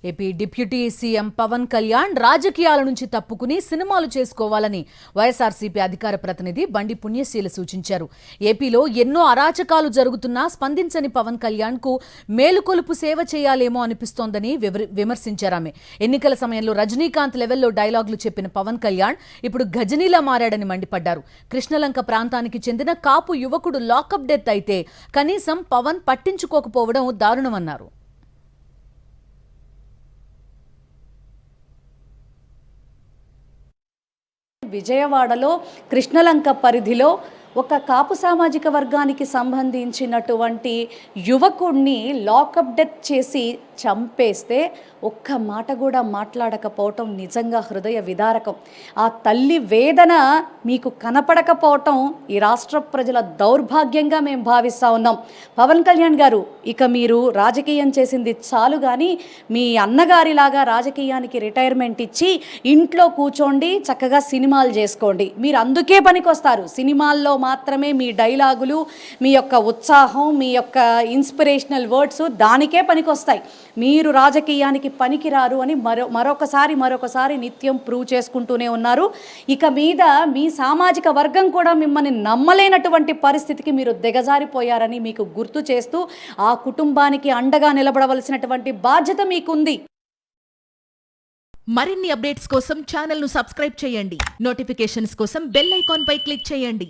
AP deputy CM Pawan Kalyan రాజకీయాల నుంచి తప్పుకుని సినిమాలు చేసుకోవాలని వైఎస్ఆర్సీపీ అధికార ప్రతినిధి బండి పుణ్యశీల సూచించారు. ఏపీలో ఎన్నో అరాచకాలు జరుగుతున్నా స్పందించని పవన్ కళ్యాణ్ కు మేలుకొలుపు సేవ చేయాలేమో అనిపిస్తోందని విమర్శించారామె. ఎన్నికల సమయంలో రజనీకాంత్ లెవెల్లో డైలాగులు చెప్పిన పవన్ కళ్యాణ్ ఇప్పుడు గజనీలా మారాడని మండిపడ్డారు. కృష్ణలంక ప్రాంతానికి చెందిన కాపు యువకుడు లాకప్ డెత్ అయితే కనీసం పవన్ పట్టించుకోకపోవడం దారుణమన్నారు. విజయవాడలో కృష్ణలంక పరిధిలో ఒక కాపు సామాజిక వర్గానికి సంబంధించినటువంటి యువకుడిని లాకప్ డెత్ చేసి చంపేస్తే ఒక్క మాట కూడా మాట్లాడకపోవటం నిజంగా హృదయ విదారకం. ఆ తల్లి వేదన మీకు కనపడకపోవటం ఈ రాష్ట్ర ప్రజల దౌర్భాగ్యంగా మేము భావిస్తూ ఉన్నాం. పవన్ కళ్యాణ్ గారు, ఇక మీరు రాజకీయం చేసింది చాలు కానీ మీ అన్నగారిలాగా రాజకీయానికి రిటైర్మెంట్ ఇచ్చి ఇంట్లో కూర్చోండి, చక్కగా సినిమాలు చేసుకోండి. మీరు అందుకే పనికొస్తారు. సినిమాల్లో మాత్రమే మీ డైలాగులు, మీ యొక్క ఉత్సాహం, మీ యొక్క ఇన్స్పిరేషనల్ వర్డ్స్ దానికే పనికొస్తాయి. మీరు రాజకీయానికి పనికిరారు అని మరొకసారి నిత్యం ప్రూవ్ చేసుకుంటూనే ఉన్నారు. ఇక మీద మీ సామాజిక వర్గం కూడా మిమ్మల్ని నమ్మలేనటువంటి పరిస్థితికి మీరు దిగజారిపోయారని మీకు గుర్తు చేస్తూ ఆ కుటుంబానికి అండగా నిలబడవలసినటువంటి బాధ్యత మీకుంది. మరిన్ని అప్డేట్స్ కోసం ఛానల్ ను సబ్స్క్రైబ్ చేయండి. నోటిఫికేషన్స్ కోసం బెల్ ఐకాన్ పై క్లిక్ చేయండి.